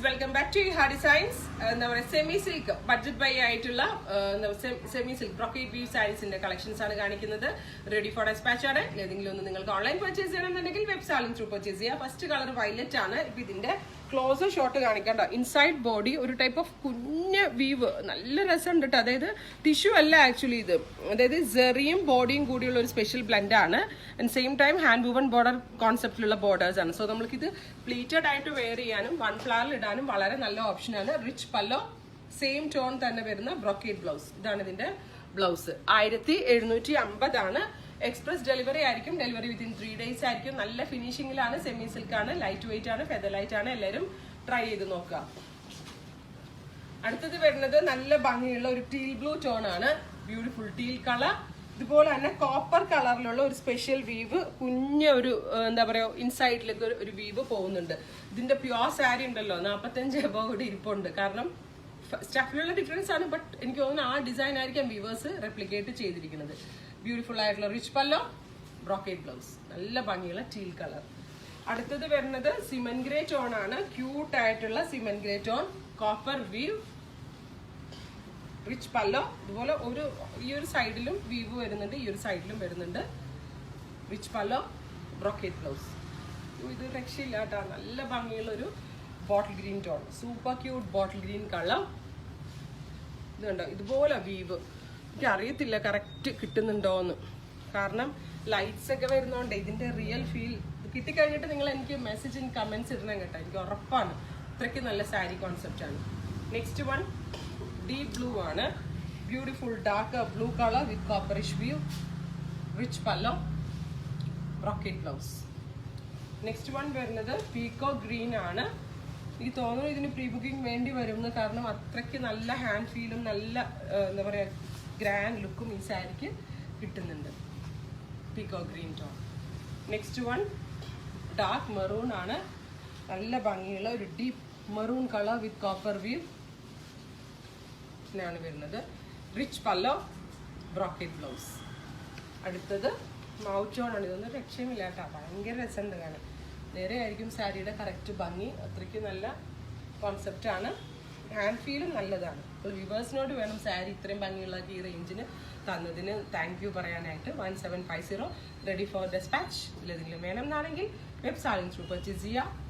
Welcome back to Ha Designs. എന്താ പറയുക, semi silk budget buy ആയിട്ടുള്ള സെമി സിൽക്ക് ബ്രോക്കേഡ് വീവ് സാരീസിന്റെ collections ആണ് കാണിക്കുന്നത്. റെഡി ഫോർ ഡെസ്പാച്ച് ആണ്. ഏതെങ്കിലും ഒന്ന് നിങ്ങൾക്ക് ഓൺലൈൻ പർച്ചേസ് ചെയ്യണമെന്നുണ്ടെങ്കിൽ വെബ് സാലിംഗ് ത്രൂ പർച്ചേസ് ചെയ്യുക. ഫസ്റ്റ് കളർ വയലറ്റ് ആണ്. ഇപ്പൊ ഇതിന്റെ ക്ലോസർ ഷോട്ട് കാണിക്കണ്ട. ഇൻസൈഡ് ബോഡി ഒരു ടൈപ്പ് ഓഫ് കുഞ്ഞ വീവ്, നല്ല രസമുണ്ട് കേട്ടോ. അതായത് ടിഷ്യൂ അല്ല ആക്ച്വലി ഇത്, അതായത് സെറിയും ബോഡിയും കൂടിയുള്ള ഒരു സ്പെഷ്യൽ ബ്ലെൻഡ് ആണ്. And same time hand woven border കോൺസെപ്റ്റിലുള്ള ബോർഡേഴ്സ് ആണ്. സോ നമ്മൾക്കിത് പ്ലീറ്റഡ് ആയിട്ട് വെയർ ചെയ്യാനും വൺ ഫ്ലവറിൽ ഇടാനും വളരെ നല്ല ഓപ്ഷനാണ്. റിച്ച് പല്ലോ, സെയിം ടോൺ തന്നെ വരുന്ന ബ്രോക്കേഡ് ബ്ലൗസ്. ഇതാണ് ഇതിന്റെ ബ്ലൗസ്. 1750 ആണ്. എക്സ്പ്രസ് ഡെലിവറി ആയിരിക്കും. ഡെലിവറി വിത്തിൻ 3 days ആയിരിക്കും. നല്ല ഫിനിഷിംഗിലാണ്. സെമി സിൽക്ക് ആണ്, ലൈറ്റ് വെയിറ്റ് ആണ്, ഫെദർ ലൈറ്റ് ആണ്. എല്ലാവരും ട്രൈ ചെയ്ത് നോക്കുക. അടുത്തത് വരുന്നത് നല്ല ഭംഗിയുള്ള ഒരു ടീൽ ബ്ലൂ ടോൺ ആണ്. Beautiful teal colour. ഇതുപോലെ തന്നെ കോപ്പർ കളറിലുള്ള ഒരു സ്പെഷ്യൽ വീവ്, കുഞ്ഞ ഒരു എന്താ പറയുക ഇൻസൈഡിലേക്ക് ഒരു വീവ് പോകുന്നുണ്ട്. ഇതിന്റെ പ്യുവർ സാരി ഉണ്ടല്ലോ 45 എബോവ് കൂടി ഇരിപ്പുണ്ട്. കാരണം സ്റ്റഫിലുള്ള ഡിഫറൻസ് ആണ്, ബട്ട് എനിക്ക് തോന്നുന്നു ആ ഡിസൈൻ ആയിരിക്കാം വീവേഴ്സ് റെപ്ലിക്കേറ്റ് ചെയ്തിരിക്കുന്നത്. ബ്യൂട്ടിഫുൾ ആയിട്ടുള്ള റിച്ച് പല്ലോ, ബ്രോക്കേഡ് ബ്ലൗസ്, നല്ല ഭംഗിയുള്ള ടീൽ കളർ. അടുത്തത് വരുന്നത് സിമൻ ഗ്രേ ടോൺ ആണ്. ക്യൂട്ട് ആയിട്ടുള്ള cement grey tone, copper weave, rich pallu. ഇതുപോലെ ഈ ഒരു സൈഡിലും വീവ് വരുന്നുണ്ട്, ഈ ഒരു സൈഡിലും വരുന്നുണ്ട്. Rich pallu, brocade blouse. ഇത് രക്ഷയില്ല കേട്ടോ. നല്ല ഭംഗിയുള്ള ഒരു bottle green tone, super cute bottle green colour. ഇതുണ്ടോ, ഇതുപോലെ വീവ്. എനിക്ക് അറിയത്തില്ല കറക്റ്റ് കിട്ടുന്നുണ്ടോന്ന്, കാരണം ലൈറ്റ്സ് ഒക്കെ വരുന്നോണ്ട് ഇതിന്റെ റിയൽ ഫീൽ കിട്ടിക്കഴിഞ്ഞിട്ട് നിങ്ങൾ എനിക്ക് മെസ്സേജ് ഇൻ കമന്റ്സ് ഇടണം കേട്ടോ. എനിക്ക് ഉറപ്പാണ് ഇത്രയ്ക്ക് നല്ല സാരി കോൺസെപ്റ്റ് ആണ്. നെക്സ്റ്റ് വൺ ഡീപ് ബ്ലൂ ആണ്. Beautiful dark blue colour with copperish view, rich pallu, brocade blouse. Next one വരുന്നത് പീക്കോ ഗ്രീൻ ആണ്. എനിക്ക് തോന്നുന്നു ഇതിന് പ്രീ ബുക്കിംഗ് വേണ്ടി വരുമെന്ന്, കാരണം അത്രയ്ക്ക് നല്ല ഹാൻഡ് ഫീലും നല്ല എന്താ പറയുക ഗ്രാൻഡ് ലുക്കും ഈ സാരിക്ക് കിട്ടുന്നുണ്ട്. Peacock green tone. Next one dark maroon ആണ്. നല്ല ഭംഗിയുള്ള ഒരു deep maroon colour with copper weave ാണ് വരുന്നത്. Rich pallu, brocade blouse. അടുത്തത് മൗത്ത് ടോൺ ആണ്. ഇതൊന്നും രക്ഷയുമില്ല കേട്ടോ, ഭയങ്കര രസമുണ്ട് കാണാൻ. നേരെ ആയിരിക്കും സാരിയുടെ കറക്റ്റ് ഭംഗി. അത്രയ്ക്ക് നല്ല കോൺസെപ്റ്റ് ആണ്. ഹാൻഡ് ഫീലും നല്ലതാണ്. അപ്പോൾ വ്യൂവേഴ്സിനോട് വേണം സാരി ഇത്രയും ഭംഗിയുള്ള ഈ റേഞ്ചിന് തന്നതിന് താങ്ക് യു പറയാനായിട്ട്. 1750 റെഡി ഫോർ ഡെസ്പാച്ച്. ഇതിലെന്തെങ്കിലും വേണം എന്നാണെങ്കിൽ വെബ് സാലിംഗ് ത്രൂ പർച്ചേസ് ചെയ്യുക.